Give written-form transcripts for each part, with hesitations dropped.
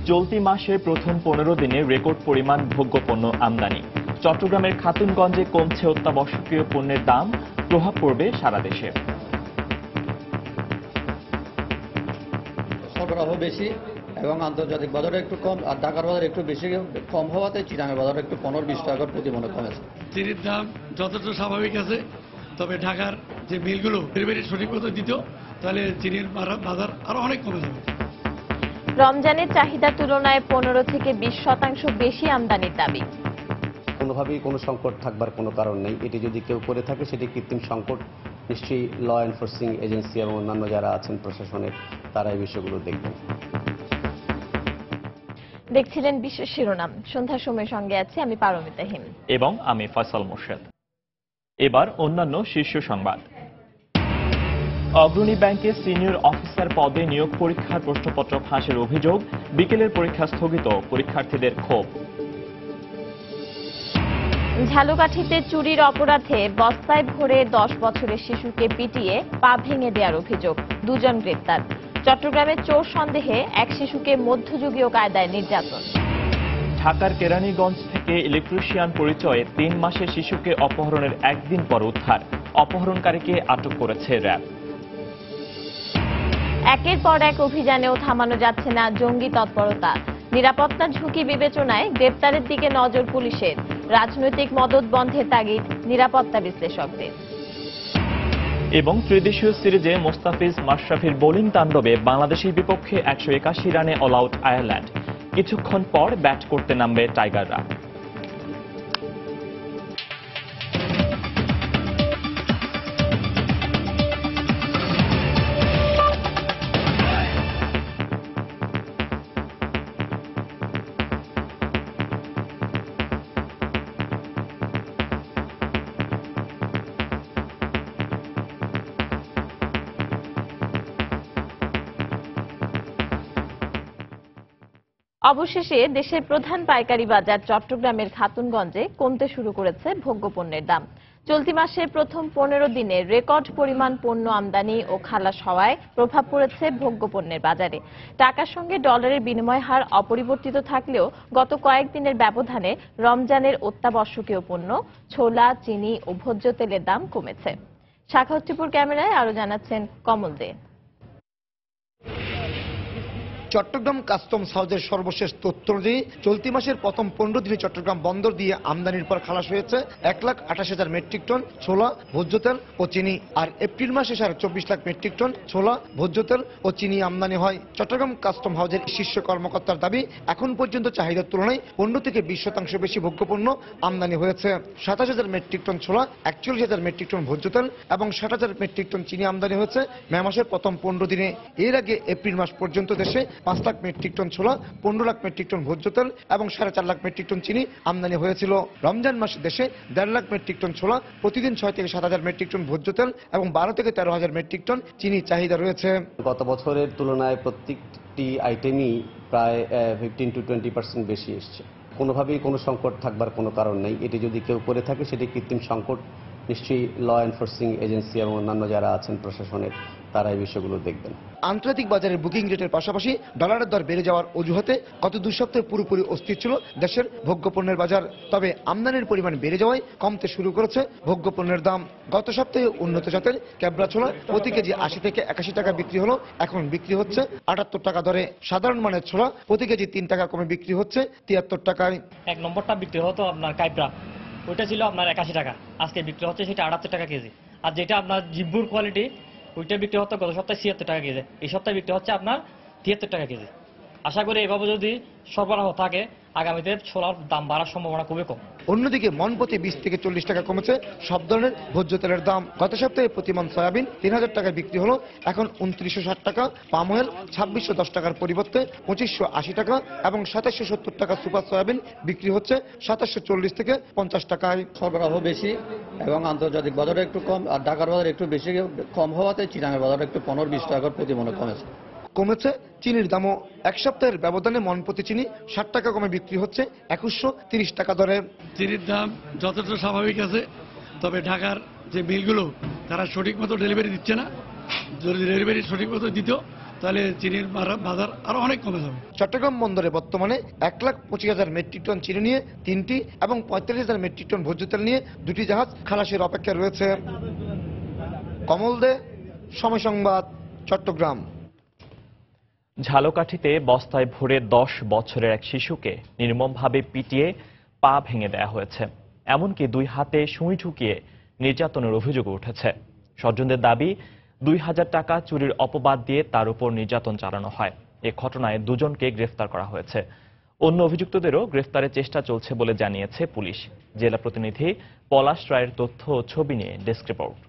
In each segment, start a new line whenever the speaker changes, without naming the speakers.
চলতি মাসের প্রথম 15 দিনে রেকর্ড পরিমাণ ভোগ্যপণ্য আমদানি। চট্টগ্রামের খাতুনগঞ্জে কমছে অত্যাবশ্যকীয় পণ্যের দাম, প্রভাব পড়বে সারা দেশে।
সরবরাহ বেশি এবং আন্তর্জাতিক বাজারে একটু কম, আর ঢাকার বাজারে একটু বেশি কম হওয়াতে চিটাঙের বাজারে একটু 15-20 টাকা প্রতি মনে কমেছে।
চিনির দাম যথেষ্ট স্বাভাবিক আছে, তবে ঢাকার যে মিলগুলো ডেলিভারি সঠিক মতো দিত তাহলে চিনির বাজার আরো অনেক কমে যাবে।
রমজানের চাহিদার তুলনায় 15 থেকে 20% বেশি আমদানির দাবি।
কোনোভাবেই কোনো সংকট থাকবার কোনো কারণ নেই। এটি যদি কেউ করে থাকে সেটি কৃত্রিম সংকট। নিশ্চয়ই ল এনফোর্সিং এজেন্সি এবং অন্যান্য যারা আছেন প্রশাসনের, তারা এই বিষয়গুলো দেখবেন।
দেখছিলেন বিশেষ শিরোনাম। সন্ধ্যার সময়ের সঙ্গে আছি আমি পারমিতা হিম
এবং আমি ফয়সাল মোর্শেদ। এবার অন্যান্য শীর্ষ সংবাদ। অগ্রণী ব্যাংকে সিনিয়র অফিসার পদে নিয়োগ পরীক্ষার প্রশ্নপত্র ফাঁসের অভিযোগ, বিকেলের পরীক্ষা স্থগিত, পরীক্ষার্থীদের ক্ষোভ।
ঝালকাঠিতে চুরির অপরাধে বস্তায় ভরে 10 বছরের শিশুকে পিটিয়ে পা ভেঙে দেওয়ার অভিযোগ, 2 জন গ্রেপ্তার। চট্টগ্রামে চোর সন্দেহে এক শিশুকে মধ্যযুগীয় কায়দায় নির্যাতন।
ঢাকার কেরানীগঞ্জ থেকে ইলেকট্রিশিয়ান পরিচয়ে 3 মাসের শিশুকে অপহরণের একদিন পর উদ্ধার, অপহরণকারীকে আটক করেছে র্যাব।
একের পর এক অভিযানেও থামানো যাচ্ছে না জঙ্গি তৎপরতা, নিরাপত্তার ঝুঁকি বিবেচনায় গ্রেপ্তারের দিকে নজর পুলিশের। রাজনৈতিক মদদ বন্ধের তাগিদ নিরাপত্তা বিশ্লেষকদের।
এবং ত্রিদেশীয় সিরিজে মোস্তাফিজ মাশরাফির বোলিং তাণ্ডবে বাংলাদেশের বিপক্ষে 181 রানে অল আউট আয়ারল্যান্ড। কিছুক্ষণ পর ব্যাট করতে নামবে টাইগাররা।
অবশেষে দেশের প্রধান পাইকারি বাজার চট্টগ্রামের খাতুনগঞ্জে কমতে শুরু করেছে ভোগ্যপণ্যের দাম। চলতি মাসের প্রথম 15 দিনে রেকর্ড পরিমাণ পণ্য আমদানি ও খালাস হওয়ায় প্রভাব পড়েছে ভোগ্যপণ্যের বাজারে। টাকার সঙ্গে ডলারের বিনিময় হার অপরিবর্তিত থাকলেও গত কয়েকদিনের ব্যবধানে রমজানের অত্যাবশ্যকীয় পণ্য ছোলা, চিনি ও ভোজ্য তেলের দাম কমেছে। শাখাউত্তিপুর ক্যামেরায় আরো জানাচ্ছেন কমল দে।
চট্টগ্রাম কাস্টমস হাউসের সর্বশেষ তথ্য অনুযায়ী চলতি মাসের প্রথম 15 দিনে চট্টগ্রাম বন্দর দিয়ে আমদানির পর খালাস হয়েছে 1,28,000 মেট্রিক টন ছোলা, ভোজ্য তেল ও চিনি। আর এপ্রিল মাসে 24 লাখ মেট্রিক টন ছোলা, ভোজ্য তেল ও চিনি আমদানি হয়। চট্টগ্রাম কাস্টম হাউসের শীর্ষ কর্মকর্তার দাবি, এখন পর্যন্ত চাহিদার তুলনায় 15 থেকে 20% বেশি ভোগ্যপণ্য আমদানি হয়েছে। 27,000 মেট্রিক টন ছোলা, 41,000 মেট্রিক টন ভোজ্য তেল এবং 60,000 মেট্রিক টন চিনি আমদানি হয়েছে মে মাসের প্রথম 15 দিনে। এর আগে এপ্রিল মাস পর্যন্ত দেশে 5 লাখ মেট্রিক টন ছোলা, 15 লাখ মেট্রিক টন ভোজ্য তেল এবং 4.5 লাখ মেট্রিক টন চিনি আমদানি হয়েছিল। রমজান মাসে দেশে 1.5 লাখ মেট্রিক টন ছোলা, প্রতিদিন 6 থেকে 7,000 মেট্রিক টন ভোজ্য তেল এবং 12 থেকে 13,000 মেট্রিক টন চিনি চাহিদা রয়েছে।
গত বছরের তুলনায় প্রত্যেকটি আইটেমই প্রায় 15 to 20% বেশি এসছে। কোনোভাবেই কোনো সংকট থাকবার কোনো কারণ নেই। এটি যদি কেউ করে থাকে সেটি কৃত্রিম সংকট। নিশ্চয়ই ল এনফোর্সিং এজেন্সি এবং অন্যান্য যারা আছেন প্রশাসনের, তারা এই বিষয়গুলো দেখবেন।
আন্তর্জাতিক বাজারের বুকিং রেটের পাশাপাশি ডলারের দর বেড়ে যাওয়ার অজুহাতে গত 2 সপ্তাহে পুরোপুরি অস্থির ছিল দেশের ভোগ্যপণ্যের বাজার। তবে আমদানির পরিমাণ বেড়ে যাওয়ায় কমতে শুরু করেছে ভোগ্যপণ্যের দাম। গত সপ্তাহে উন্নত জাতের ক্যাবরা ছোলা প্রতি কেজি 80 থেকে 81 টাকা বিক্রি হলো, এখন বিক্রি হচ্ছে 78 টাকা দরে। সাধারণ মানের ছোলা প্রতি কেজি 3 টাকা কমে বিক্রি হচ্ছে 73 টাকায়।
1 নম্বরটা বিক্রি হতো আপনার কাইপরা, ওইটা ছিল আপনার 81 টাকা, আজকে বিক্রি হচ্ছে সেটা 78 টাকা কেজি। আর যেটা আপনার জিব্বুর কোয়ালিটি, ওইটা বিক্রি হতো গত সপ্তাহে 76 টাকা কেজি, এই সপ্তাহে বিক্রি হচ্ছে আপনার 73 টাকা কেজি। আশা করি এভাবে যদি সরবরাহ থাকে আগামীতে ছোলার দাম বাড়ার সম্ভাবনা খুবই কম।
অন্যদিকে মন প্রতি 20 থেকে 40 টাকা কমেছে সব ধরনের ভোজ্য তেলের দাম। গত সপ্তাহে প্রতি মন সয়াবিন 3,000 টাকায় বিক্রি হলো, এখন 2960 টাকা। পাম অয়েল 2610 টাকার পরিবর্তে 2580 টাকা এবং 2770 টাকা সুপার সয়াবিন বিক্রি হচ্ছে 2740 থেকে 50 টাকায়।
সরবরাহ বেশি এবং আন্তর্জাতিক বাজারে একটু কম, আর ঢাকার বাজারে একটু বেশি কম হওয়াতে চিটাঙের বাজারে একটু 15-20 টাকা প্রতি মনে কমেছে।
কমেছে চিনির দামও। এক সপ্তাহের ব্যবধানে মন প্রতি চিনি 60 টাকা কমে বিক্রি হচ্ছে 2130 টাকা দরে।
চিনির দাম যথেষ্ট স্বাভাবিক আছে, তবে ঢাকার যে মিলগুলো তারা সঠিক মতো ডেলিভারি দিচ্ছে না। যদি ডেলিভারি সঠিক মতো দিত তাহলে চিনির বাজার আরো অনেক কমে যাবে।
চট্টগ্রাম বন্দরে বর্তমানে 1,25,000 মেট্রিক টন চিনি নিয়ে 3টি এবং 45,000 মেট্রিক টন ভোজ্য তেল নিয়ে 2টি জাহাজ খালাসের অপেক্ষায় রয়েছে। কমল দে, সময় সংবাদ, চট্টগ্রাম।
ঝালকাঠিতে বস্তায় ভরে 10 বছরের এক শিশুকে নির্মমভাবে পিটিয়ে পা ভেঙে দেয়া হয়েছে। এমনকি 2 হাতে সুই ঢুকিয়ে নির্যাতনের অভিযোগ উঠেছে। স্বজনদের দাবি 2,000 টাকা চুরির অপবাদ দিয়ে তার উপর নির্যাতন চালানো হয়। এ ঘটনায় 2 জনকে গ্রেফতার করা হয়েছে। অন্য অভিযুক্তদেরও গ্রেফতারের চেষ্টা চলছে বলে জানিয়েছে পুলিশ। জেলা প্রতিনিধি পলাশ রায়ের তথ্য ও ছবি নিয়ে ডেস্ক রিপোর্ট।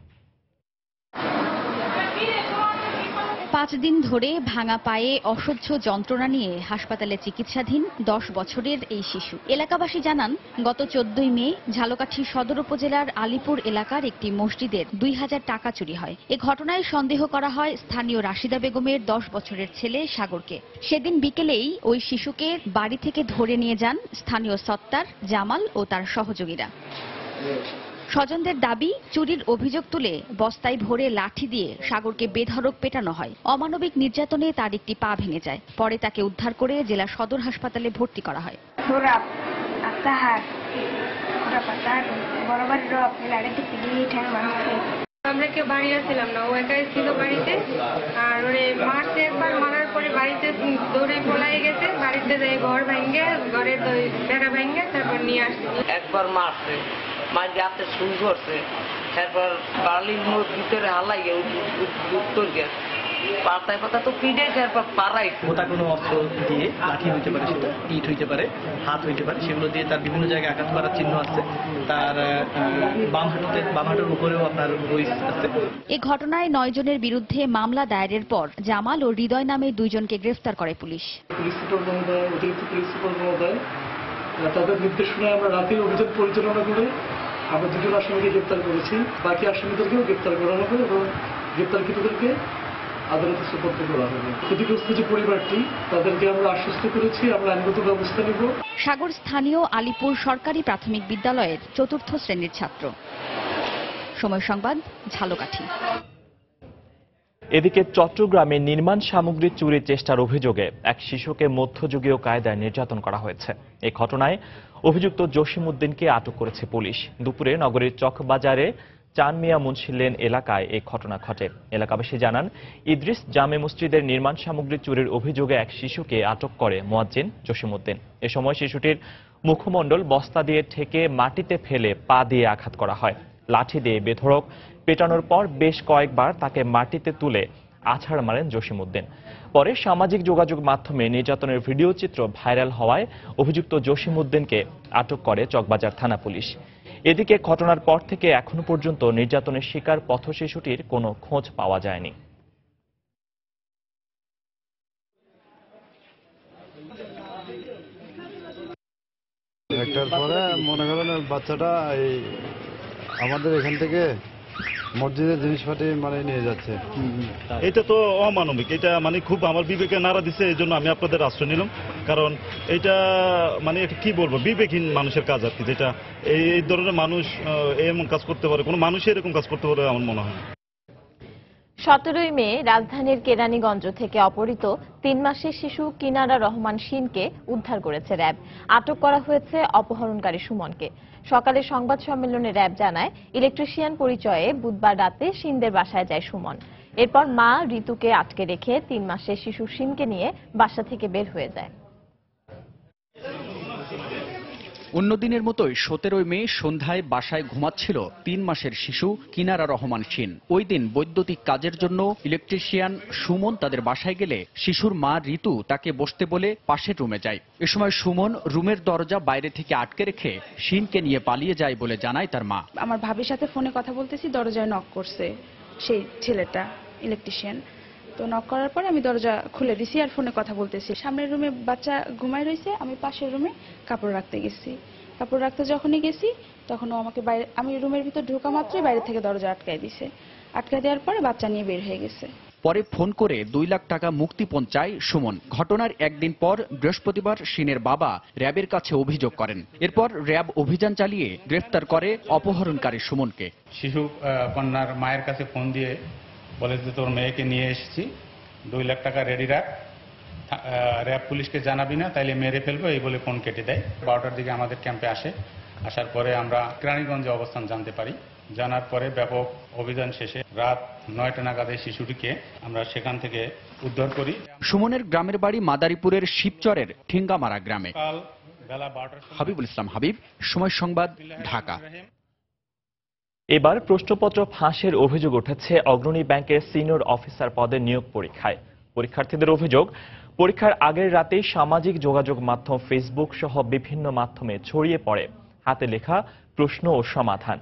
5 দিন ধরে ভাঙা পায়ে অসহ্য যন্ত্রণা নিয়ে হাসপাতালে চিকিৎসাধীন 10 বছরের এই শিশু। এলাকাবাসী জানান, গত 14 মে ঝালকাঠি সদর উপজেলার আলিপুর এলাকার একটি মসজিদের 2,000 টাকা চুরি হয়। এ ঘটনায় সন্দেহ করা হয় স্থানীয় রাশিদা বেগমের 10 বছরের ছেলে সাগরকে। সেদিন বিকেলেই ওই শিশুকে বাড়ি থেকে ধরে নিয়ে যান স্থানীয় সত্তার, জামাল ও তার সহযোগীরা। স্বজনদের দাবি, চুরির অভিযোগ তুলে বস্তায় ভরে লাঠি দিয়ে সাগরকে বেধড়ক পেটানো হয়। অমানবিক নির্যাতনে তার একটি পা ভেঙে যায়। পরে তাকে উদ্ধার করে জেলা সদর হাসপাতালে ভর্তি করা হয়।
আমরা কেউ বাড়ি আসছিলাম না, ও একাই ছিল বাড়িতে। আর ওরে মারছে, একবার মারার পরে বাড়িতে দৌড়ে পলাই গেছে। বাড়িতে যাই ঘর ভাঙ্গে, ঘরের বেড়া ভাঙ্গে তারপর নিয়ে আসছে।
একবার মারছে, মাঝে হাতে শুরু করছে, তারপর বালির মোড় ভিতরে হালাইয়ে উত্তর গেছে। পাতায় পাতা তো পিঠে, তারপর পাড়াই
মোটা কোনো অস্ত্র দিয়ে, লাঠি হইতে পারে, সেটা ইট হইতে পারে, হাত হইতে পারে, সেগুলো দিয়ে তার বিভিন্ন জায়গায় আঘাত করার চিহ্ন আছে। তার বাম হাঁটুর উপরেও আপনার বইস আছে।
এ ঘটনায় 9 জনের বিরুদ্ধে মামলা দায়েরের পর জামাল ও হৃদয় নামে 2 জনকে গ্রেফতার করে পুলিশ।
পুলিশ সুপার মহোদয়, অতিরিক্ত পুলিশ সুপার মহোদয়, তাদের নির্দেশনায় আমরা রাতের অভিযান পরিচালনা করে আমরা 2 জন আসামিকে গ্রেপ্তার করেছি। বাকি আসামিদেরকেও গ্রেপ্তার করা হবে এবং গ্রেপ্তারকৃতদেরকে আদালতে সোপর্দ করা হবে। ক্ষতিগ্রস্ত যে পরিবারটি, তাদেরকে আমরা আশ্বস্ত করেছি আমরা আইনগত ব্যবস্থা নেব।
সাগর স্থানীয় আলিপুর সরকারি প্রাথমিক বিদ্যালয়ের 4র্থ শ্রেণীর ছাত্র। সময় সংবাদ, ঝালকাঠি।
এদিকে চট্টগ্রামে নির্মাণ সামগ্রী চুরির চেষ্টার অভিযোগে এক শিশুকে মধ্যযুগীয় কায়দায় নির্যাতন করা হয়েছে। এই ঘটনায় অভিযুক্ত জসিমউদ্দিনকে আটক করেছে পুলিশ। দুপুরে নগরীর চকবাজারে চানমিয়া মুন্সি লেন এলাকায় এই ঘটনা ঘটে। এলাকাবাসী জানান, ইদ্রিস জামে মসজিদের নির্মাণ সামগ্রী চুরির অভিযোগে এক শিশুকে আটক করে মুয়াজ্জিন জসিমউদ্দিন। এ সময় শিশুটির মুখমণ্ডল বস্তা দিয়ে ঠেকে মাটিতে ফেলে পা দিয়ে আঘাত করা হয়। লাঠি দিয়ে বেধড়ক পেটানোর পর বেশ কয়েকবার তাকে মাটিতে তুলে আছাড় মারেন জসিমউদ্দিন। পরে সামাজিক যোগাযোগ মাধ্যমে নির্যাতনের ভিডিও চিত্র ভাইরাল হওয়ায় অভিযুক্ত জসিমউদ্দিনকে আটক করে চকবাজার থানা পুলিশ। এদিকে ঘটনার পর থেকে এখনো পর্যন্ত নির্যাতনের শিকার পথ শিশুটির কোনো খোঁজ পাওয়া যায়নি।
একটার পরে মনে করেন বাচ্চাটা এই আমাদের এখান থেকে মসজিদের জিনিসপাতি মানে নিয়ে যাচ্ছে।
এটা তো অমানবিক, এটা মানে খুব আমার বিবেকে নাড়া দিচ্ছে। এই জন্য আমি আপনাদের আশ্রয় নিলাম, কারণ এটা মানে এটা কি বলবো, বিবেকহীন মানুষের কাজ আর কি। যেটা এই ধরনের মানুষ এমন কাজ করতে পারে, কোনো মানুষই এরকম কাজ করতে পারে আমার মনে হয়।
17 মে রাজধানীর কেরানীগঞ্জ থেকে অপহৃত 3 মাসের শিশু কিনারা রহমান শিনকে উদ্ধার করেছে র্যাব। আটক করা হয়েছে অপহরণকারী সুমনকে। সকালে সংবাদ সম্মেলনে র্যাব জানায়, ইলেকট্রিশিয়ান পরিচয়ে বুধবার রাতে শিনদের বাসায় যায় সুমন। এরপর মা ঋতুকে আটকে রেখে 3 মাসের শিশু শিনকে নিয়ে বাসা থেকে বের হয়ে যায়।
অন্যদিনের মতোই 17 মে সন্ধ্যায় বাসায় ঘুমাচ্ছিল 3 মাসের শিশু কিনারা রহমান শিন। ওই দিন বৈদ্যুতিক কাজের জন্য ইলেকট্রিশিয়ান সুমন তাদের বাসায় গেলে শিশুর মা ঋতু তাকে বসতে বলে পাশের রুমে যায়। এ সময় সুমন রুমের দরজা বাইরে থেকে আটকে রেখে শিনকে নিয়ে পালিয়ে যায় বলে জানায় তার মা।
আমার ভাবির সাথে ফোনে কথা বলতেছি, দরজায় নক করছে সেই ছেলেটা, ইলেকট্রিশিয়ান। তো নক করার পরে আমি দরজা খুলে দিছি আর ফোনে কথা বলতেছি। সামনের রুমে বাচ্চা ঘুমায় রয়েছে, আমি পাশের রুমে কাপড় রাখতে গেছি। কাপড় রাখতে যখনই গেছি তখন ও আমাকে বাইরে, আমি রুমের ভিতর ঢোকা মাত্রই বাইরে থেকে দরজা আটকায় দিছে। আটকায় দেওয়ার পরে বাচ্চা নিয়ে বের হয়ে গেছে।
পরে ফোন করে 2 লাখ টাকা মুক্তিপণ চায় সুমন। ঘটনার একদিন পর বৃহস্পতিবার শিনের বাবা র্যাবের কাছে অভিযোগ করেন। এরপর র্যাব অভিযান চালিয়ে গ্রেফতার করে অপহরণকারী সুমনকে।
শিশু কন্যার মায়ের কাছে ফোন দিয়ে বলে যে তোর মেয়েকে নিয়ে এসেছি, 2 লাখ টাকা রেডি রাখ, র্যাব পুলিশকে জানাবি না তাইলে মেরে ফেলবো, এই বলে ফোন কেটে দেয়। 12টার দিকে আমাদের ক্যাম্পে আসে। আসার পরে আমরা কেরানীগঞ্জে অবস্থান জানতে পারি। জানার পরে ব্যাপক অভিযান শেষে রাত 9টা নাগাদ এই শিশুটিকে আমরা সেখান থেকে উদ্ধার করি।
সুমনের গ্রামের বাড়ি মাদারীপুরের শিবচরের ঠিঙ্গামারা গ্রামে।
কাল বেলা 12টার সময়
হাবিবুল ইসলাম হাবিব, সময় সংবাদ, ঢাকা।
এবার প্রশ্নপত্র ফাঁসের অভিযোগ উঠেছে অগ্রণী ব্যাংকের সিনিয়র অফিসার পদে নিয়োগ পরীক্ষায়। পরীক্ষার্থীদের অভিযোগ, পরীক্ষার আগের রাতেই সামাজিক যোগাযোগ মাধ্যম ফেসবুক সহ বিভিন্ন মাধ্যমে ছড়িয়ে পড়ে হাতে লেখা প্রশ্ন ও সমাধান।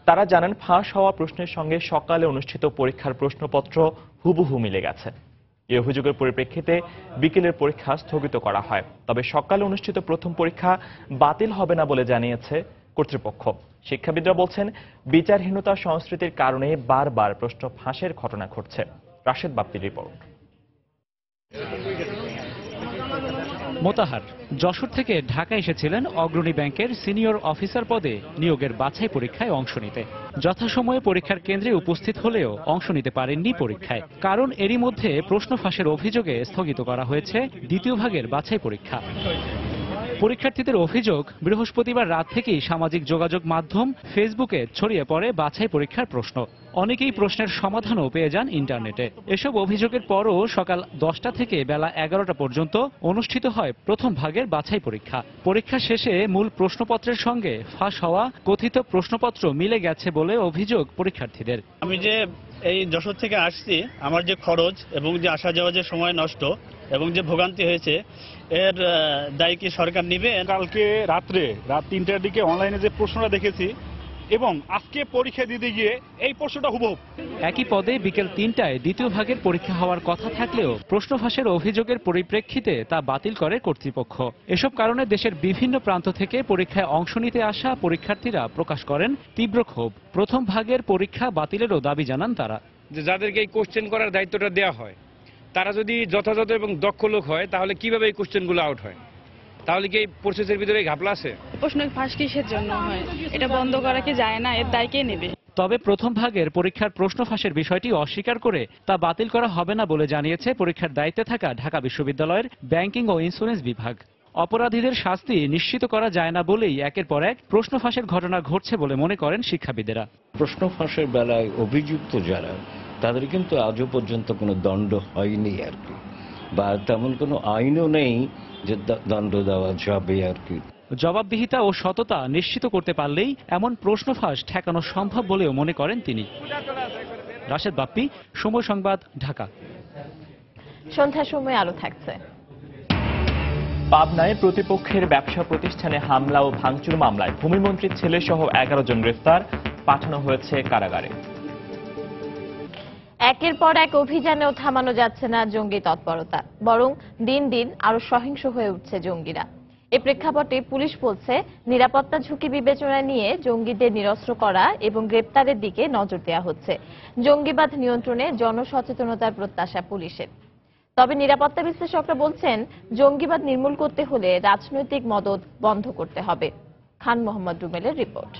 তারা জানান, ফাঁস হওয়া প্রশ্নের সঙ্গে সকালে অনুষ্ঠিত পরীক্ষার প্রশ্নপত্র হুবহু মিলে গেছে। এই অভিযোগের পরিপ্রেক্ষিতে বিকেলের পরীক্ষা স্থগিত করা হয়। তবে সকালে অনুষ্ঠিত প্রথম পরীক্ষা বাতিল হবে না বলে জানিয়েছে কর্তৃপক্ষ। শিক্ষাবিদরা বলছেন, বিচারহীনতা সংস্কৃতির কারণে বারবার প্রশ্ন ফাঁসের ঘটনা ঘটছে। রাশেদ বাপ্পির রিপোর্ট।
মোতাহার যশোর থেকে ঢাকা এসেছিলেন অগ্রণী ব্যাংকের সিনিয়র অফিসার পদে নিয়োগের বাছাই পরীক্ষায় অংশ নিতে। যথাসময়ে পরীক্ষার কেন্দ্রে উপস্থিত হলেও অংশ নিতে পারেননি পরীক্ষায়। কারণ এরই মধ্যে প্রশ্ন ফাঁসের অভিযোগে স্থগিত করা হয়েছে দ্বিতীয় ভাগের বাছাই পরীক্ষা। পরীক্ষার্থীদের অভিযোগ, বৃহস্পতিবার রাত থেকেই সামাজিক যোগাযোগ মাধ্যম ফেসবুকে ছড়িয়ে পড়ে বাছাই পরীক্ষার প্রশ্ন। অনেকেই প্রশ্নের সমাধানও পেয়ে যান ইন্টারনেটে। এসব অভিযোগের পরও সকাল 10টা থেকে বেলা 11টা পর্যন্ত অনুষ্ঠিত হয় প্রথম ভাগের বাছাই পরীক্ষা। পরীক্ষা শেষে মূল প্রশ্নপত্রের সঙ্গে ফাঁস হওয়া কথিত প্রশ্নপত্র মিলে গেছে বলে অভিযোগ পরীক্ষার্থীদের।
আমি যে এই যশোর থেকে আসছি, আমার যে খরচ এবং যে আসা যাওয়া যে সময় নষ্ট এবং যে ভোগান্তি হয়েছে, এর দায় কি সরকার নিবে?
কালকে রাত 3টার দিকে অনলাইনে যে প্রশ্নটা দেখেছি এবং আজকে পরীক্ষা দিতে গিয়ে এই প্রশ্নটা হুবহু।
একই পদে বিকেল 3টায় দ্বিতীয় ভাগের পরীক্ষা হওয়ার কথা থাকলেও প্রশ্ন ফাঁসের অভিযোগের পরিপ্রেক্ষিতে তা বাতিল করে কর্তৃপক্ষ। এসব কারণে দেশের বিভিন্ন প্রান্ত থেকে পরীক্ষায় অংশ নিতে আসা পরীক্ষার্থীরা প্রকাশ করেন তীব্র ক্ষোভ। প্রথম ভাগের পরীক্ষা বাতিলেরও দাবি জানান তারা।
যে যাদেরকে এই কোশ্চেন করার দায়িত্বটা দেওয়া হয়, তারা যদি যথাযথ এবং দক্ষ লোক হয়, তাহলে কিভাবে এই কোশ্চেনগুলো আউট হয়? তাহলে কি এই প্রসেসের ভিতরে ঘাপলা আছে?
প্রশ্ন ফাঁস কিসের জন্য হয়? এটা বন্ধ করা কি যায় না? এর দায় কে নেবে?
তবে প্রথম ভাগের পরীক্ষার প্রশ্ন ফাঁসের বিষয়টি অস্বীকার করে তা বাতিল করা হবে না বলে জানিয়েছে পরীক্ষার দায়িত্বে থাকা ঢাকা বিশ্ববিদ্যালয়ের ব্যাংকিং ও ইন্স্যুরেন্স বিভাগ। অপরাধীদের শাস্তি নিশ্চিত করা যায় না বলেই একের পর এক প্রশ্ন ফাঁসের ঘটনা ঘটছে বলে মনে করেন শিক্ষাবিদেরা।
প্রশ্ন ফাঁসের বেলায় অভিযুক্ত যারা, তাদের কিন্তু আজও পর্যন্ত কোনো দণ্ড হয়নি আর কি, বা তেমন কোনো আইনও নেই যে দণ্ড দেওয়া যাবে আর কি।
জবাবদিহিতা ও সততা নিশ্চিত করতে পারলেই এমন প্রশ্ন ফাঁস ঠেকানো সম্ভব বলেও মনে করেন তিনি। রাশেদ বাপ্পি, সময় সংবাদ, ঢাকা।
সন্ধ্যার সময় আলো থাকছে।
পাবনায় প্রতিপক্ষের ব্যবসা প্রতিষ্ঠানে হামলা ও ভাঙচুর মামলায় ভূমিমন্ত্রীর ছেলে সহ 11 জন গ্রেফতার, পাঠানো হয়েছে কারাগারে।
একের পর এক অভিযানেও থামানো যাচ্ছে না জঙ্গি তৎপরতা, বরং দিন দিন আরো সহিংস হয়ে উঠছে জঙ্গিরা। এ প্রেক্ষাপটে পুলিশ বলছে, নিরাপত্তা ঝুঁকি বিবেচনায় নিয়ে জঙ্গিদের নিরস্ত্র করা এবং গ্রেপ্তারের দিকে নজর দেওয়া হচ্ছে। জঙ্গিবাদ নিয়ন্ত্রণে জনসচেতনতার প্রত্যাশা পুলিশের। তবে নিরাপত্তা বিশ্লেষকরা বলছেন, জঙ্গিবাদ নির্মূল করতে হলে রাজনৈতিক মদদ বন্ধ করতে হবে। খান মোহাম্মদ রুমেলের রিপোর্ট।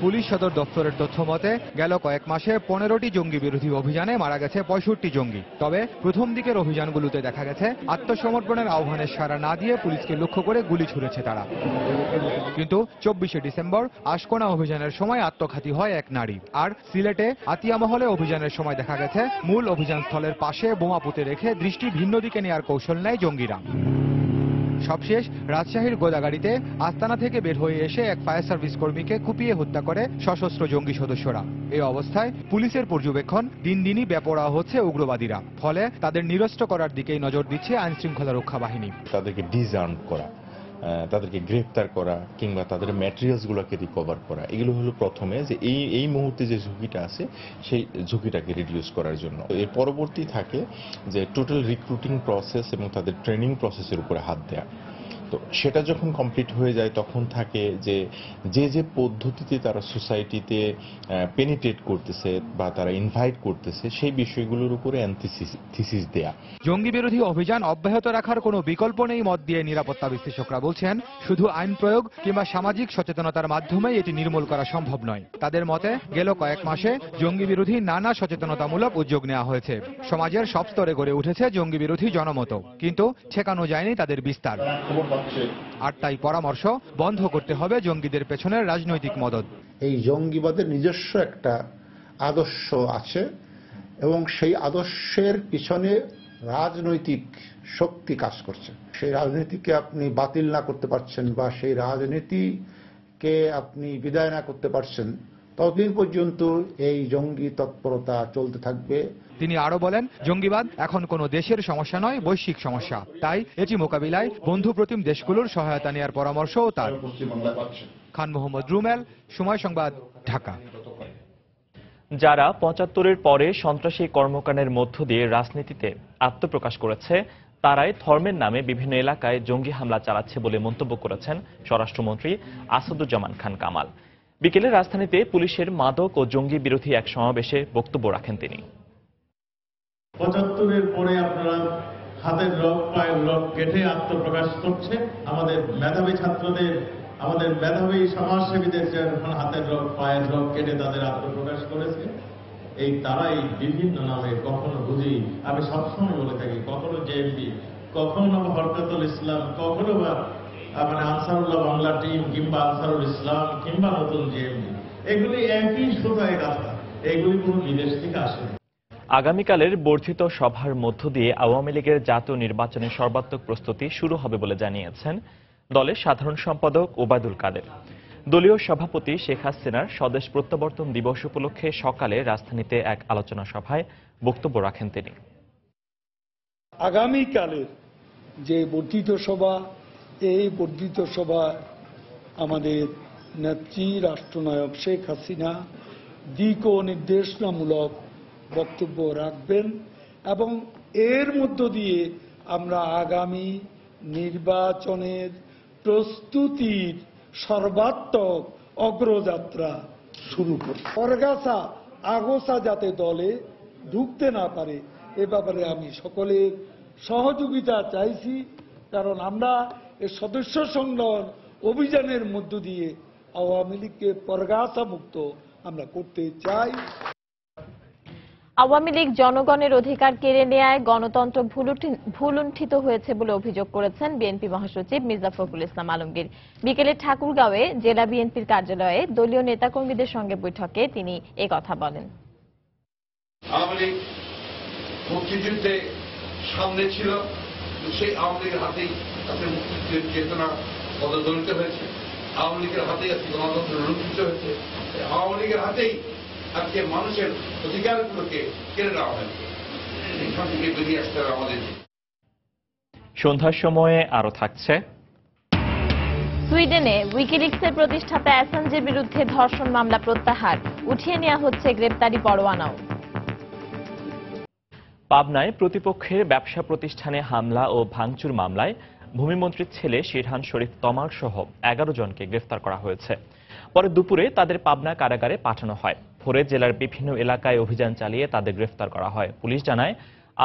পুলিশ সদর দপ্তরের তথ্য মতে গেল কয়েক মাসে 15টি জঙ্গি বিরোধী অভিযানে মারা গেছে 65 জঙ্গি। তবে প্রথম দিকের অভিযানগুলোতে দেখা গেছে আত্মসমর্পণের আহ্বানের সাড়া না দিয়ে পুলিশকে লক্ষ্য করে গুলি ছুড়েছে তারা। কিন্তু 24শে ডিসেম্বর আশকোনা অভিযানের সময় আত্মঘাতী হয় এক নারী। আর সিলেটে আতিয়া মহলে অভিযানের সময় দেখা গেছে মূল অভিযান স্থলের পাশে বোমা পুঁতে রেখে দৃষ্টি ভিন্ন দিকে নেওয়ার কৌশল নেয় জঙ্গিরা। সবশেষ রাজশাহীর গোদাগাড়িতে আস্তানা থেকে বের হয়ে এসে এক ফায়ার সার্ভিস কর্মীকে কুপিয়ে হত্যা করে সশস্ত্র জঙ্গি সদস্যরা। এই অবস্থায় পুলিশের পর্যবেক্ষণ, দিন দিনই বেপরোয়া হচ্ছে উগ্রবাদীরা। ফলে তাদের নিরস্ত্র করার দিকেই নজর দিচ্ছে আইন শৃঙ্খলা রক্ষা বাহিনী।
তাদেরকে ডিসআর্ম করা, তাদেরকে গ্রেফতার করা কিংবা তাদের ম্যাটেরিয়ালসগুলোকে রিকভার করা, এগুলো হলো প্রথমে যে এই মুহূর্তে যে ঝুঁকিটা আছে সেই ঝুঁকিটাকে রিডিউস করার জন্য। এর পরবর্তী থাকে যে টোটাল রিক্রুটিং প্রসেস এবং তাদের ট্রেনিং প্রসেসের উপরে হাত দেয়া। তো সেটা যখন কমপ্লিট হয়ে যায় তখন থাকে যে যে পদ্ধতিতে তারা সোসাইটিতে পেনিট্রেট করতেছে বা তারা ইনভাইট করতেছে সেই বিষয়গুলোর উপরে থিসিস দেয়া।
জঙ্গি বিরোধী অভিযান অব্যাহত রাখার কোনো বিকল্প নেই মত দিয়ে নিরাপত্তা বিশ্লেষকরা বলছেন। শুধু আইন প্রয়োগ কিংবা সামাজিক সচেতনতার মাধ্যমেই এটি নির্মূল করা সম্ভব নয়। তাদের মতে গেল কয়েক মাসে জঙ্গি বিরোধী নানা সচেতনতামূলক উদ্যোগ নেওয়া হয়েছে। সমাজের সব স্তরে গড়ে উঠেছে জঙ্গি বিরোধী জনমত, কিন্তু ঠেকানো যায়নি তাদের বিস্তার। আর তাই পরামর্শ, বন্ধ করতে হবে জঙ্গিদের পেছনের রাজনৈতিক মদদ।
এই জঙ্গিবাদের নিজস্ব একটা আদর্শ আছে এবং সেই আদর্শের পিছনে রাজনৈতিক শক্তি কাজ করছে। সেই রাজনীতিকে আপনি বাতিল না করতে পারছেন বা সেই রাজনীতিকে আপনি বিদায় না করতে পারছেন, ততদিন পর্যন্ত এই জঙ্গি তৎপরতা চলতে থাকবে।
তিনি আরো বলেন, জঙ্গিবাদ এখন কোনো দেশের সমস্যা নয়, বৈশ্বিক সমস্যা। তাই এটি মোকাবিলায় বন্ধুপ্রতিম দেশগুলোর সহায়তা নেওয়ার পরামর্শও তার। খান মোহাম্মদ রুমেল, সময় সংবাদ, ঢাকা।
যারা ৭৫-এর পরে সন্ত্রাসী কর্মকাণ্ডের মধ্য দিয়ে রাজনীতিতে আত্মপ্রকাশ করেছে, তারাই ধর্মের নামে বিভিন্ন এলাকায় জঙ্গি হামলা চালাচ্ছে বলে মন্তব্য করেছেন স্বরাষ্ট্রমন্ত্রী আসাদুজ্জামান খান কামাল। বিকেলে রাজধানীতে পুলিশের মাদক ও জঙ্গি বিরোধী এক সমাবেশে বক্তব্য রাখেন তিনি।
৭৫-এর পরে আপনারা হাতের রগ পায়ের রগ কেটে আত্মপ্রকাশ করছে। আমাদের মেধাবী ছাত্রদের, আমাদের মেধাবী সমাজসেবীদের যখন হাতের রগ পায়ের রগ কেটে তাদের আত্মপ্রকাশ করেছে, এই তারাই বিভিন্ন নামে কখনো বুঝি, আমি সবসময় বলে থাকি, কখনো জেএমবি, কখনো হরকাতুল ইসলাম, কখনো বা আনসারুল্লাহ বাংলা টিম কিংবা আনসারুল ইসলাম কিংবা নতুন জেএমবি, এগুলি একই সুতায় গাঁথা, এগুলি কোনো বিদেশ থেকে আসে।
আগামীকালের বর্ধিত সভার মধ্য দিয়ে আওয়ামী লীগের জাতীয় নির্বাচনের সর্বাত্মক প্রস্তুতি শুরু হবে বলে জানিয়েছেন দলের সাধারণ সম্পাদক ওবায়দুল কাদের। দলীয় সভাপতি শেখ হাসিনার স্বদেশ প্রত্যাবর্তন দিবস উপলক্ষে সকালে রাজধানীতে এক আলোচনা সভায় বক্তব্য রাখেন তিনি।
আগামীকালের যে বর্ধিত সভা, এই বর্ধিত সভা আমাদের নেত্রী রাষ্ট্রনায়ক শেখ হাসিনা দিক ও নির্দেশনামূলক বক্তব্য রাখবেন এবং এর মধ্য দিয়ে আমরা আগামী নির্বাচনের প্রস্তুতির সর্বাত্মক অগ্রযাত্রা শুরু করি। পরগাছা আগোছা যাতে দলে ঢুকতে না পারে, এ ব্যাপারে আমি সকলের সহযোগিতা চাইছি, কারণ আমরা এই সদস্য সংগ্রহ অভিযানের মধ্য দিয়ে আওয়ামী লীগকে পরগাছা মুক্ত আমরা করতে চাই।
আওয়ামী লীগ জনগণের অধিকার কেড়ে নেয়ায় গণতন্ত্র ভুলুণ্ঠিত হয়েছে বলে অভিযোগ করেছেন বিএনপি মহাসচিব মির্জা ফখরুল ইসলাম আলমগীর। বিকেলে ঠাকুরগাঁওয়ে জেলা বিএনপির কার্যালয়ে দলীয় নেতাকর্মীদের সঙ্গে বৈঠকে তিনি এ কথা বলেন।
আওয়ামী লীগ মুক্তিযুদ্ধে সামনে ছিল, সেই আওয়ামী লীগের হাতেই আজকে মুক্তিযুদ্ধের চেতনা পদদলিত হয়েছে, আওয়ামী লীগের হাতেই আজকে গণতন্ত্র লুণ্ঠিত হয়েছে, আওয়ামী লীগের হাতেই আজকে মানুষের অধিকারগুলোকে কেড়ে নেওয়া হয়েছে। এখান থেকে বেরিয়ে আসতে হবে আমাদের।
সন্ধ্যার সময়ে আরো থাকছে।
সুইডেনে উইকিলিক্সের প্রতিষ্ঠাতা অ্যাসাঞ্জের বিরুদ্ধে ধর্ষণ মামলা প্রত্যাহার, উঠিয়ে নেওয়া হচ্ছে গ্রেপ্তারি পরোয়ানাও।
পাবনায় প্রতিপক্ষের ব্যবসা প্রতিষ্ঠানে হামলা ও ভাঙচুর মামলায় ভূমিমন্ত্রীর ছেলে শিরহান শরীফ তমাল সহ 11 জনকে গ্রেফতার করা হয়েছে। পরে দুপুরে তাদের পাবনা কারাগারে পাঠানো হয়। ভোরে জেলার বিভিন্ন এলাকায় অভিযান চালিয়ে তাদের গ্রেফতার করা হয়। পুলিশ জানায়,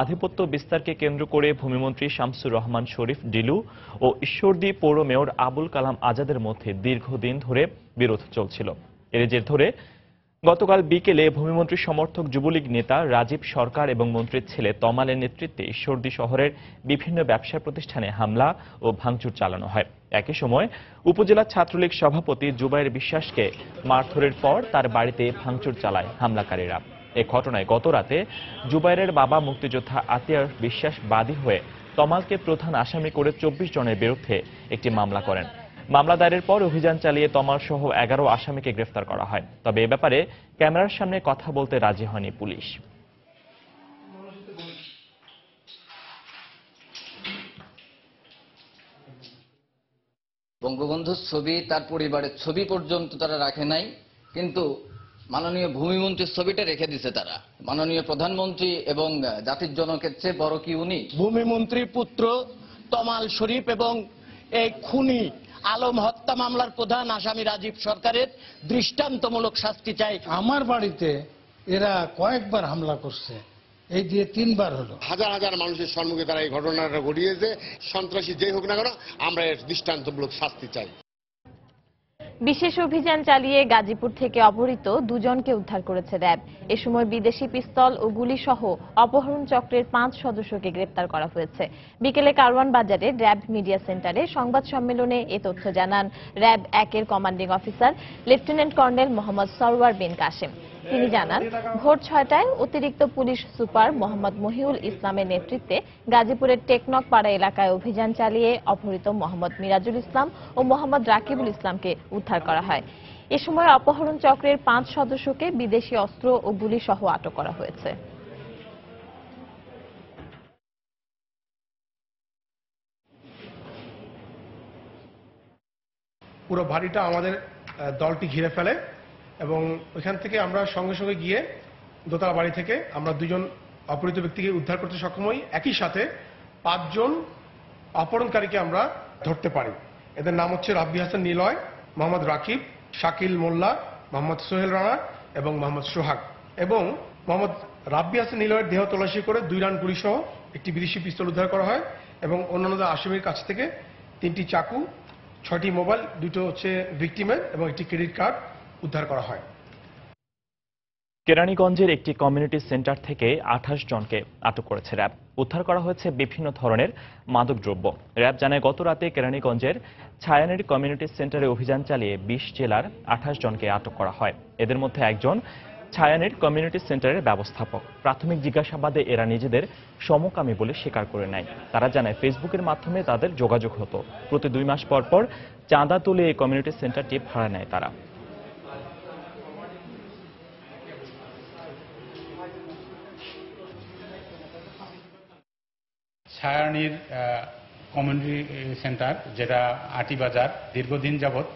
আধিপত্য বিস্তারকে কেন্দ্র করে ভূমিমন্ত্রী শামসুর রহমান শরীফ ডিলু ও ঈশ্বরদী পৌর মেয়র আবুল কালাম আজাদের মধ্যে দীর্ঘদিন ধরে বিরোধ চলছিল। এর জের ধরে গতকাল বিকেলে ভূমিমন্ত্রী সমর্থক যুবলীগ নেতা রাজীব সরকার এবং মন্ত্রীর ছেলে তমালের নেতৃত্বে ঈশ্বরদী শহরের বিভিন্ন ব্যবসা প্রতিষ্ঠানে হামলা ও ভাঙচুর চালানো হয়। একই সময় উপজেলা ছাত্রলীগ সভাপতি জুবাইর বিশ্বাসকে মারধরের পর তার বাড়িতে ভাঙচুর চালায় হামলাকারীরা। এ ঘটনায় গত রাতে জুবাইরের বাবা মুক্তিযোদ্ধা আতিয়ার বিশ্বাস বাদী হয়ে তমালকে প্রধান আসামি করে 24 জনের বিরুদ্ধে একটি মামলা করেন। মামলা দায়েরের পর অভিযান চালিয়ে তমাল সহ 11 আসামিকে গ্রেফতার করা হয়। তবে এ ব্যাপারে ক্যামেরার সামনে কথা বলতে রাজি হয়নি পুলিশ।
বঙ্গবন্ধুর ছবি, তার পরিবারের ছবি পর্যন্ত তারা রাখে নাই, কিন্তু মাননীয় ভূমিমন্ত্রীর ছবিটা রেখে দিছে তারা। মাননীয় প্রধানমন্ত্রী এবং জাতির জনকের চেয়ে বড় কি উনি?
ভূমিমন্ত্রীর পুত্র তমাল শরীফ এবং
এই খুনি আলম হত্যা মামলার প্রধান আসামি রাজীব সরকারের দৃষ্টান্তমূলক শাস্তি চাই।
আমার বাড়িতে এরা কয়েকবার হামলা করছে, এই দিয়ে 3 বার হলো।
হাজার হাজার মানুষের সম্মুখে তারা এই ঘটনাটা ঘটিয়েছে। সন্ত্রাসী যেই হোক না কেন, আমরা এর দৃষ্টান্তমূলক শাস্তি চাই।
বিশেষ অভিযান চালিয়ে গাজীপুর থেকে অপহৃত 2 জনকে উদ্ধার করেছে র্যাব। এ সময় বিদেশি পিস্তল ও গুলি সহ অপহরণ চক্রের 5 সদস্যকে গ্রেপ্তার করা হয়েছে। বিকেলে কারওয়ান বাজারে র্যাব মিডিয়া সেন্টারে সংবাদ সম্মেলনে এ তথ্য জানান র্যাব 1-এর commanding officer lieutenant colonel Mohammad Sarwar Bin Kashem. তিনি জানান, ভোর 6টায় অতিরিক্ত পুলিশ সুপার মোহাম্মদ মহিউল ইসলামের নেতৃত্বে গাজীপুরের টেকনক পাড়া এলাকায় অভিযান চালিয়ে অপহৃত মোহাম্মদ মিরাজুল ইসলাম ও মোহাম্মদ রাকিবুল ইসলামকে উদ্ধার করা হয়। এ সময় অপহরণ চক্রের 5 সদস্যকে বিদেশি অস্ত্র ও গুলি সহ আটক করা হয়েছে।
পুরো বাড়িটা আমাদের দলটি ঘিরে ফেলে এবং ওইখান থেকে আমরা সঙ্গে সঙ্গে গিয়ে দোতলা বাড়ি থেকে আমরা 2 জন অপহৃত ব্যক্তিকে উদ্ধার করতে সক্ষম হই। একই সাথে 5 জন অপহরণকারীকে আমরা ধরতে পারি। এদের নাম হচ্ছে রাব্বি হাসান নিলয়, মোহাম্মদ রাকিব, শাকিল মোল্লা, মোহাম্মদ সোহেল রানা এবং মোহাম্মদ সোহাগ। এবং মোহাম্মদ রাব্বি হাসান নিলয়ের দেহ তল্লাশি করে 2 রাউন্ড গুলি সহ একটি বিদেশি পিস্তল উদ্ধার করা হয় এবং অন্যান্য আসামির কাছ থেকে 3টি চাকু, 6টি মোবাইল, 2টো হচ্ছে ভিকটিমের এবং একটি ক্রেডিট কার্ড উদ্ধার করা হয়।
কেরানীগঞ্জের একটি কমিউনিটি সেন্টার থেকে 28 জনকে আটক করেছে র্যাব। উদ্ধার করা হয়েছে বিভিন্ন ধরনের মাদকদ্রব্য। র্যাব জানায়, গত রাতে কেরানীগঞ্জের ছায়ানীর কমিউনিটি সেন্টারে অভিযান চালিয়ে 20 জেলার 28 জনকে আটক করা হয়। এদের মধ্যে একজন ছায়ানীর কমিউনিটি সেন্টারের ব্যবস্থাপক। প্রাথমিক জিজ্ঞাসাবাদে এরা নিজেদের সমকামী বলে স্বীকার করে নেয়। তারা জানায়, ফেসবুকের মাধ্যমে তাদের যোগাযোগ হতো। প্রতি 2 মাস পর পর চাঁদা তুলে এই কমিউনিটি সেন্টারটি ভাড়া নেয় তারা।
ছায়ানীর কমিউনিটি সেন্টার, যেটা আটিবাজার, দীর্ঘদিন যাবৎ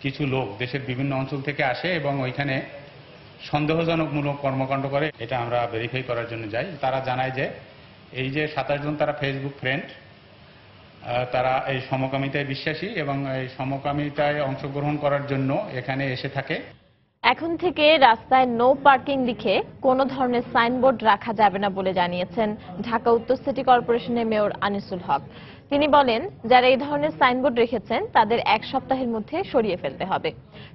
কিছু লোক দেশের বিভিন্ন অঞ্চল থেকে আসে এবং ওইখানে সন্দেহজনকমূলক কর্মকাণ্ড করে। এটা আমরা ভেরিফাই করার জন্য যাই। তারা জানায় যে এই যে 27 জন তারা ফেসবুক ফ্রেন্ড, তারা এই সমকামিতায় বিশ্বাসী এবং এই সমকামিতায় অংশগ্রহণ করার জন্য এখানে এসে থাকে।
এখন থেকে রাস্তায় নো পার্কিং লিখে কোনো ধরনের সাইনবোর্ড রাখা যাবে না বলে জানিয়েছেন ঢাকা উত্তর সিটি কর্পোরেশনের মেয়র আনিসুল হক। তিনি বলেন, যারা এই ধরনের সাইনবোর্ড রেখেছেন তাদের 1 সপ্তাহের মধ্যে সরিয়ে ফেলতে হবে।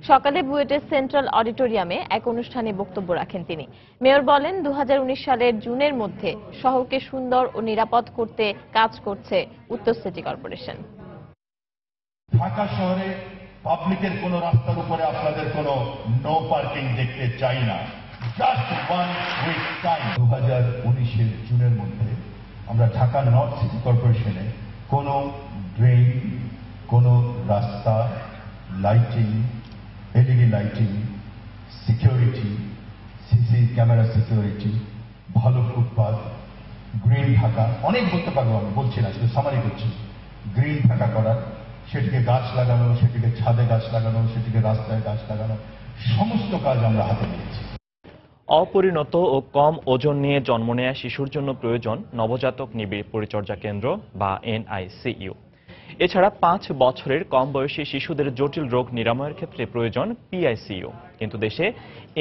সকালে বুয়েটের সেন্ট্রাল অডিটোরিয়ামে এক অনুষ্ঠানে বক্তব্য রাখেন তিনি। মেয়র বলেন, 2019 সালের জুনের মধ্যে শহরকে সুন্দর ও নিরাপদ করতে কাজ করছে উত্তর সিটি কর্পোরেশন।
ঢাকা শহরে পাবলিকের কোন রাস্তার উপরে আপনাদের কোন নো পার্কিং দেখতে চাই না। Just 1 week time. 2019 জুনের মধ্যে আমরা ঢাকা নর্থ সিটি কর্পোরেশনে কোন ড্রেন, কোন রাস্তা, lighting, LED lighting, security, CC camera security, ভালো ফুটপাথ, গ্রিন ঢাকা, অনেক বলতে পারবো, আমি বলছি না, শুধু সামারি করছি। গ্রিন ঢাকা করা, সেটিকে গাছ লাগানো, সেটিকে ছাদে গাছ লাগানো, সেটিকে রাস্তায় গাছ লাগানো, সমস্ত কাজ আমরা হাতে নিয়েছি।
অপরিণত ও কম ওজন নিয়ে জন্ম নেয়া শিশুর জন্য প্রয়োজন নবজাতক নিবিড় পরিচর্যা কেন্দ্র বা NICU। এছাড়া 5 বছরের কম বয়সী শিশুদের জটিল রোগ নিরাময়ের ক্ষেত্রে প্রয়োজন PICU। কিন্তু দেশে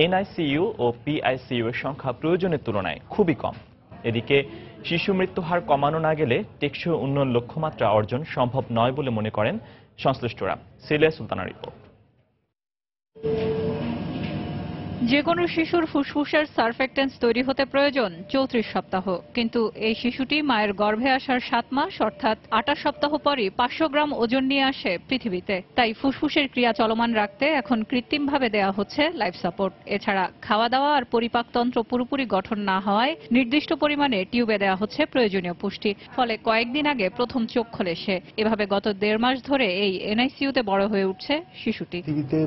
NICU ও PICU এর সংখ্যা প্রয়োজনের তুলনায় খুবই কম। এদিকে শিশু মৃত্যু হার কমানো না গেলে টেকসই উন্নয়ন লক্ষ্যমাত্রা অর্জন সম্ভব নয় বলে মনে করেন সংশ্লিষ্টরা। সিলিয়া সুলতানা রিপোর্ট।
যে কোনো শিশুর ফুসফুসের সারফেক্টেন্স তৈরি হতে প্রয়োজন 34 সপ্তাহ, কিন্তু এই শিশুটি মায়ের গর্ভে আসার 7 মাস অর্থাৎ 28 সপ্তাহ পরই 500 গ্রাম ওজন নিয়ে আসে পৃথিবীতে। তাই ফুসফুসের ক্রিয়া চলমান রাখতে এখন কৃত্রিমভাবে দেওয়া হচ্ছে লাইফ সাপোর্ট। এছাড়া খাওয়া দাওয়া আর পরিপাকতন্ত্র পুরোপুরি গঠন না হওয়ায় নির্দিষ্ট পরিমাণে টিউবে দেওয়া হচ্ছে প্রয়োজনীয় পুষ্টি। ফলে কয়েকদিন আগে প্রথম চোখ খোলে সে। এভাবে গত 1.5 মাস ধরে এই NICUতে বড় হয়ে উঠছে শিশুটি।
পৃথিবীতে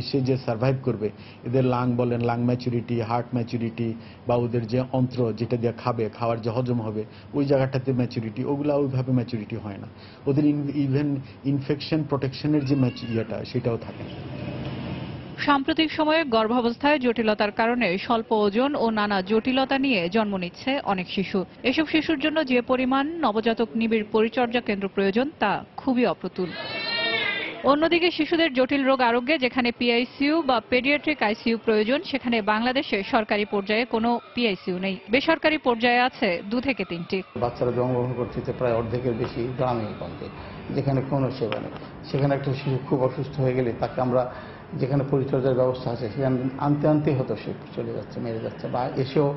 এসে যে সার্ভাইভ করবে, এদের লাং বলেন, লাং ম্যাচুরিটি, হার্ট ম্যাচুরিটি, বা ওদের যে অন্ত্র যেটা দিয়ে খাওয়ার যে হজম হবে ওই জায়গাটাতে ম্যাচুরিটি, ওগুলা ওইভাবে ম্যাচুরিটি হয় না। ওদের ইভেন ইনফেকশন প্রোটেকশনের যে ইয়েটা সেটাও থাকে না।
সাম্প্রতিক সময়ে গর্ভাবস্থায় জটিলতার কারণে স্বল্প ওজন ও নানা জটিলতা নিয়ে জন্ম নিচ্ছে অনেক শিশু। এসব শিশুর জন্য যে পরিমাণ নবজাতক নিবিড় পরিচর্যা কেন্দ্র প্রয়োজন তা খুবই অপ্রতুল। অন্যদিকে শিশুদের জটিল রোগ আরোগ্যে যেখানে পিআইসিইউ বা পেডিয়াট্রিক আইসিইউ প্রয়োজন, সেখানে বাংলাদেশে সরকারি পর্যায়ে কোনো পিআইসিইউ নেই। বেসরকারি পর্যায়ে আছে 2 থেকে 3টি।
বাচ্চারা জন্মগ্রহণ করছে প্রায় অর্ধেকের বেশি গ্রামীণ গঞ্জে, যেখানে কোনো সেবা নেই। সেখানে একটা শিশু খুব অসুস্থ হয়ে গেলে তাকে আমরা যেখানে পরিচর্যার ব্যবস্থা আছে সেখানে আনতে হতো, সে চলে যাচ্ছে, মেরে যাচ্ছে, বা এসেও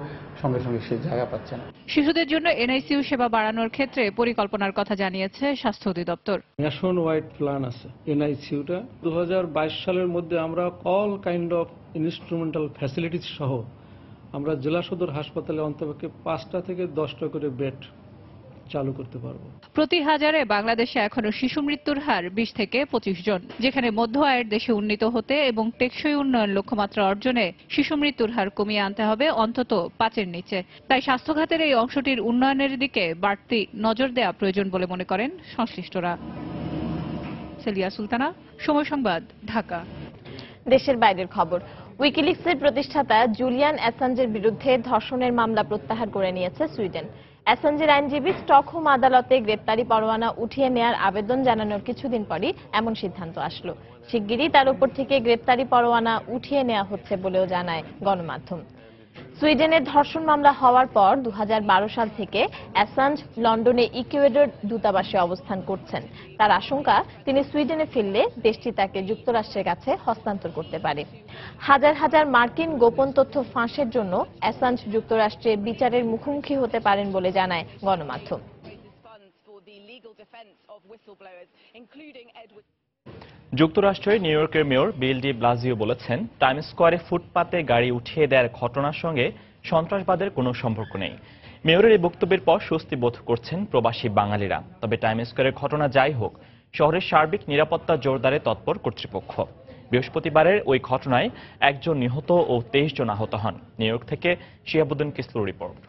সঙ্গে সঙ্গে সে জায়গা পাচ্ছে না।
শিশুদের জন্য এনআইসিইউ সেবা বাড়ানোর ক্ষেত্রে পরিকল্পনার কথা জানিয়েছে স্বাস্থ্য অধিদপ্তর।
ন্যাশন ওয়াইড প্ল্যান আছে এনআইসিইউটা। 2022 সালের মধ্যে আমরা all kind of instrumental facilities সহ আমরা জেলা সদর হাসপাতালে অন্তপক্ষে 5টা থেকে 10টা করে বেড চালু করতে পারবো।
প্রতি হাজারে বাংলাদেশে এখনো শিশু মৃত্যুর হার 20 থেকে 25 জন, যেখানে মধ্য আয়ের দেশে উন্নীত হতে এবং টেকসই উন্নয়ন লক্ষ্যমাত্রা অর্জনে শিশু মৃত্যুর হার কমিয়ে আনতে হবে অন্তত 5-এর নিচে। তাই স্বাস্থ্য খাতের এই অংশটির উন্নয়নের দিকে বাড়তি নজর দেওয়া প্রয়োজন বলে মনে করেন সংশ্লিষ্টরা। সেলিয়া সুলতানা, সময় সংবাদ, ঢাকা।
দেশের বাইরের খবর। উইকিলিক্সের প্রতিষ্ঠাতা জুলিয়ান অ্যাসাঞ্জের বিরুদ্ধে ধর্ষণের মামলা প্রত্যাহার করে নিয়েছে সুইডেন। অ্যাসাঞ্জের আইনজীবী স্টকহোম আদালতে গ্রেপ্তারি পরোয়ানা উঠিয়ে নেয়ার আবেদন জানানোর কিছুদিন পরই এমন সিদ্ধান্ত আসলো। শিগগিরই তার উপর থেকে গ্রেপ্তারি পরোয়ানা উঠিয়ে নেওয়া হচ্ছে বলেও জানায় গণমাধ্যম। সুইডেনের ধর্ষণ মামলা হওয়ার পর 2012 সাল থেকে অ্যাসাঞ্জ লন্ডনে ইকুয়েডর দূতাবাসে অবস্থান করছেন। তার আশঙ্কা, তিনি সুইডেনে ফিরলে দেশটি তাকে যুক্তরাষ্ট্রের কাছে হস্তান্তর করতে পারে। হাজার হাজার মার্কিন গোপন তথ্য ফাঁসের জন্য অ্যাসাঞ্জ যুক্তরাষ্ট্রে বিচারের মুখোমুখি হতে পারেন বলে জানায় গণমাধ্যম।
যুক্তরাষ্ট্রের নিউ ইয়র্কের মেয়র বিল ডি ব্লাজিও বলেছেন, টাইমস স্কোয়ারে ফুটপাতে গাড়ি উঠিয়ে দেওয়ার ঘটনার সঙ্গে সন্ত্রাসবাদের কোনো সম্পর্ক নেই। মেয়রের এই বক্তব্যের পর স্বস্তি বোধ করছেন প্রবাসী বাঙালিরা। তবে টাইমস স্কোয়ারের ঘটনা যাই হোক, শহরের সার্বিক নিরাপত্তা জোরদারে তৎপর কর্তৃপক্ষ। বৃহস্পতিবারের ওই ঘটনায় 1 জন নিহত ও 23 জন আহত হন। নিউ ইয়র্ক থেকে শিহাবুদ্দিন কিসলুর রিপোর্ট।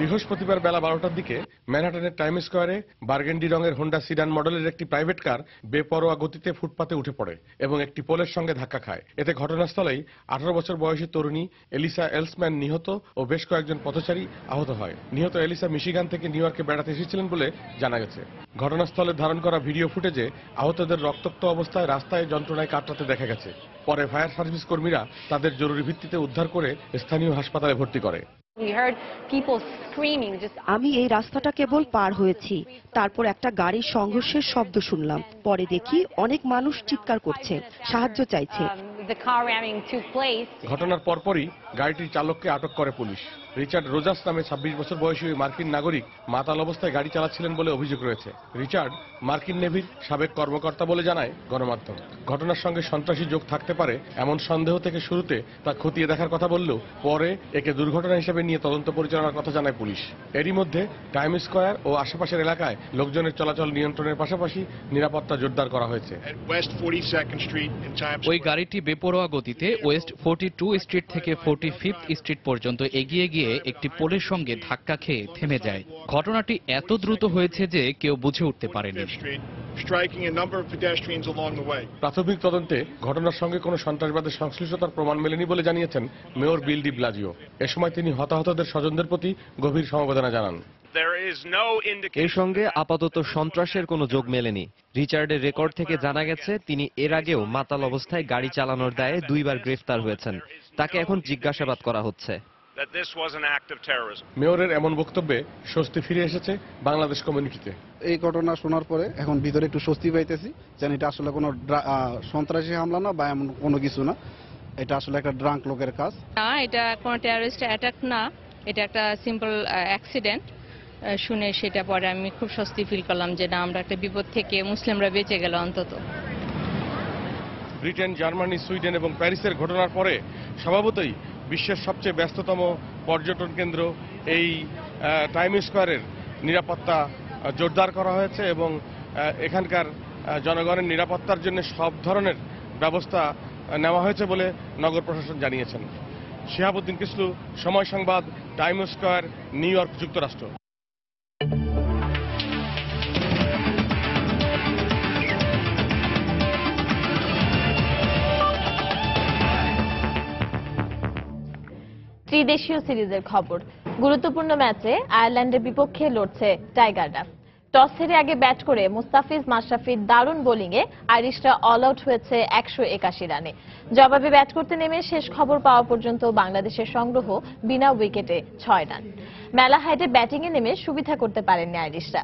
বৃহস্পতিবার বেলা 12টার দিকে ম্যানহাটনের টাইম স্কোয়ারে বার্গেন্ডি রঙের হোন্ডা সিডান মডেলের একটি প্রাইভেট কার বেপরোয়া গতিতে ফুটপাতে উঠে পড়ে এবং একটি পোলের সঙ্গে ধাক্কা খায়। এতে ঘটনাস্থলেই 18 বছর বয়সী তরুণী এলিসা এলসম্যান নিহত ও বেশ কয়েকজন পথচারী আহত হয়। নিহত এলিসা মিশিগান থেকে নিউ ইয়র্কে বেড়াতে এসেছিলেন বলে জানা গেছে। ঘটনাস্থলে ধারণ করা ভিডিও ফুটেজে আহতদের রক্তাক্ত অবস্থায় রাস্তায় যন্ত্রণায় কাতরাতে দেখা গেছে। পরে ফায়ার সার্ভিস কর্মীরা তাদের জরুরি ভিত্তিতে উদ্ধার করে স্থানীয় হাসপাতালে ভর্তি করে।
আমি এই রাস্তাটা কেবল পার হয়েছি, তারপর একটা গাড়ির সংঘর্ষের শব্দ শুনলাম। পরে দেখি অনেক মানুষ চিৎকার করছে, সাহায্য চাইছে।
ঘটনার পরপরই গাড়িটির চালককে আটক করে পুলিশ। রিচার্ড রোজাস নামে 26 বছর বয়সী ওই মার্কিন নাগরিক মাতাল অবস্থায় গাড়ি চালাচ্ছিলেন বলে অভিযোগ রয়েছে। রিচার্ড মার্কিন নেভির সাবেক কর্মকর্তা বলে জানায় গণমাধ্যম। ঘটনার সঙ্গে সন্ত্রাসী যোগ থাকতে পারে এমন সন্দেহ থেকে শুরুতে তা খতিয়ে দেখার কথা বললেও পরে একে দুর্ঘটনা হিসেবে নিয়ে তদন্ত পরিচালনার কথা জানায় পুলিশ। এরই মধ্যে টাইম স্কোয়ার ও আশেপাশের এলাকায় লোকজনের চলাচল নিয়ন্ত্রণের পাশাপাশি নিরাপত্তা জোরদার করা হয়েছে।
ওই গাড়িটি বেপরোয়া গতিতে ওয়েস্ট 42 স্ট্রিট থেকে 45th স্ট্রিট পর্যন্ত এগিয়ে গিয়ে একটি পোলের সঙ্গে ধাক্কা খেয়ে থেমে যায়। ঘটনাটি এত দ্রুত হয়েছে যে কেউ বুঝে উঠতে পারেনি।
প্রাথমিক তদন্তে ঘটনার সঙ্গে কোনো সন্ত্রাসবাদের সংশ্লিষ্টতার প্রমাণ মেলেনি বলে জানিয়েছেন মেয়র বিল ডি ব্লাজিও। এ সময় তিনি হতাহতদের স্বজনদের প্রতি গভীর সমবেদনা জানান।
এর সঙ্গে আপাতত সন্ত্রাসের কোনো যোগ মেলেনি। রিচার্ডের রেকর্ড থেকে জানা গেছে তিনি এর আগেও মাতাল অবস্থায় গাড়ি চালানোর দায়ে 2 বার গ্রেফতার হয়েছেন। তাকে এখন জিজ্ঞাসাবাদ করা হচ্ছে।
মেয়রের এমন বক্তব্যে স্বস্তি ফিরে এসেছে বাংলাদেশ কমিউনিটিতে।
এই ঘটনা শোনার পরে এখন ভিতরে একটু স্বস্তি পাইতেছি, যেন এটা আসলে কোনো সন্ত্রাসী হামলা না বা এমন কোনো কিছু না, এটা আসলে একটা ড্রাঙ্ক লোকের কাজ
না, এটা কোনো টেররিস্ট অ্যাটাক না, এটা একটা সিম্পল অ্যাক্সিডেন্ট। শুনে সেটা পরে আমি খুব স্বস্তি ফিল করলাম যে না, আমরা একটা বিপদ থেকে মুসলিমরা বেঁচে গেল অন্তত।
ব্রিটেন, জার্মানি, সুইডেন এবং প্যারিসের ঘটনার পরে স্বভাবতই বিশ্বের সবচেয়ে ব্যস্ততম পর্যটন কেন্দ্র এই টাইম স্কোয়ারের নিরাপত্তা জোরদার করা হয়েছে এবং এখানকার জনগণের নিরাপত্তার জন্য সব ধরনের ব্যবস্থা নেওয়া হয়েছে বলে নগর প্রশাসন জানিয়েছেন। শিহাবুদ্দিন কিসলু, সময় সংবাদ, টাইম স্কোয়ার, নিউ ইয়র্ক, যুক্তরাষ্ট্র।
ত্রিদেশীয় সিরিজের খবর। গুরুত্বপূর্ণ ম্যাচে আয়ারল্যান্ডের বিপক্ষে লড়ছে টাইগাররা। টস হেরে আগে ব্যাট করে মুস্তাফিজ মাশরাফির দারুণ বোলিংয়ে আইরিশরা অল আউট হয়েছে 181 রানে। জবাবে ব্যাট করতে নেমে শেষ খবর পাওয়া পর্যন্ত বাংলাদেশের সংগ্রহ বিনা উইকেটে 6 রান। মেলা হাইটে ব্যাটিংয়ে নেমে সুবিধা করতে পারেননি আইরিশরা।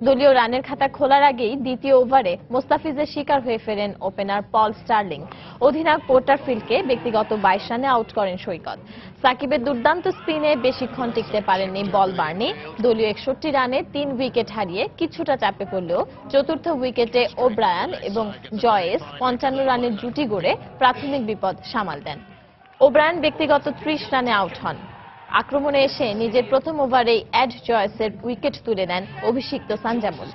দলীয় রানের খাতা খোলার আগেই দ্বিতীয় ওভারে মুস্তাফিজের শিকার হয়ে ফেরেন ওপেনার পল স্টার্লিং। অধিনায়ক পোর্টারফিল্ডকে ব্যক্তিগত 22 রানে আউট করেন সৈকত। সাকিবের দুর্দান্ত স্পিনে বেশিক্ষণ টিকতে পারেননি বল বার্নি। দলীয় 61 রানে 3 উইকেট হারিয়ে কিছুটা চাপে পড়লেও চতুর্থ উইকেটে ওব্রায়ান এবং জয়েস 55 রানের জুটি গড়ে প্রাথমিক বিপদ সামাল দেন। ওব্রায়ান ব্যক্তিগত 30 রানে আউট হন। আক্রমণে এসে নিজের প্রথম ওভারেই এড জয়েসের উইকেট তুলে নেন অভিষিক্ত সানজামুল।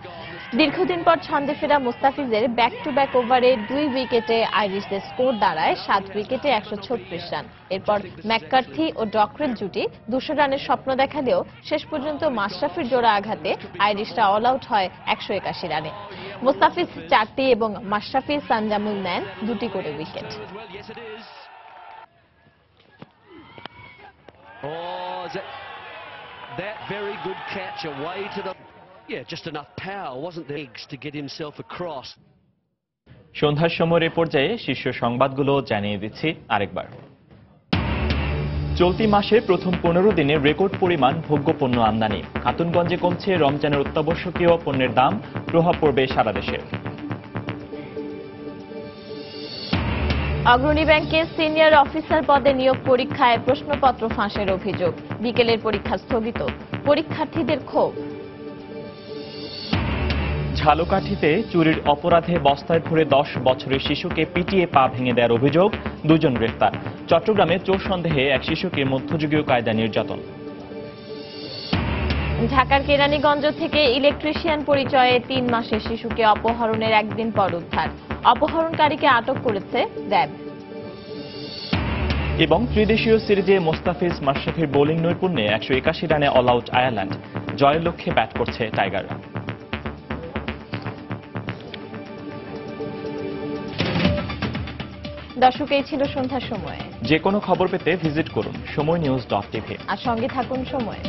দীর্ঘদিন পর ছন্দে ফেরা মুস্তাফিজের ব্যাক টু ব্যাক ওভারে 2 উইকেটে আইরিশদের স্কোর দাঁড়ায় 7 উইকেটে 136 রান। এরপর ম্যাককার্থি ও ডকরেল জুটি 200 রানের স্বপ্ন দেখালেও শেষ পর্যন্ত মাশরাফির জোড়া আঘাতে আইরিশরা অল আউট হয় 181 রানে। মুস্তাফিজ 4টি এবং মাশরাফি সানজামুল নেন 2টি করে wicket.
Oh, is it that very good catch away to the... Yeah, just enough power, wasn't there, to get himself across.
সন্ধ্যার সময়ের পর্যায়ে শীর্ষ সংবাদগুলো জানিয়ে দিচ্ছি আরেকবার। চলতি মাসে প্রথম 15 দিনে রেকর্ড পরিমাণ ভোগ্যপণ্য আমদানি। খাতুনগঞ্জে কমছে রমজানের অত্যাবশ্যকীয় পণ্যের দাম, প্রভাব পড়বে সারা দেশে।
অগ্রণী ব্যাংকে সিনিয়র অফিসার পদে নিয়োগ পরীক্ষায় প্রশ্নপত্র ফাঁসের অভিযোগ। বিকেলের পরীক্ষা স্থগিত, পরীক্ষার্থীদের ক্ষোভ।
ঝালকাঠিতে চুরির অপরাধে বস্তায় ভরে 10 বছরের শিশুকে পিটিয়ে পা ভেঙে দেওয়ার অভিযোগ, 2 জন গ্রেফতার। চট্টগ্রামে চোর সন্দেহে এক শিশুকে মধ্যযুগীয় কায়দায় নির্যাতন।
ঢাকার কেরানীগঞ্জ থেকে ইলেকট্রিশিয়ান পরিচয়ে 3 মাসের শিশুকে অপহরণের একদিন পর উদ্ধার। অপহরণকারীকে আটক করেছে র্যাব।
এবং ত্রিদেশীয় সিরিজে মুস্তাফিজ মাশরাফির বোলিং নৈপুণ্যে 181 রানে অল আউট আয়ারল্যান্ড। জয়ের লক্ষ্যে ব্যাট করছে টাইগাররা।
দর্শক, এই ছিল সন্ধ্যার সময়।
যে কোনো খবর পেতে ভিজিট করুন সময়নিউজ.tv
আর সঙ্গে থাকুন সময়।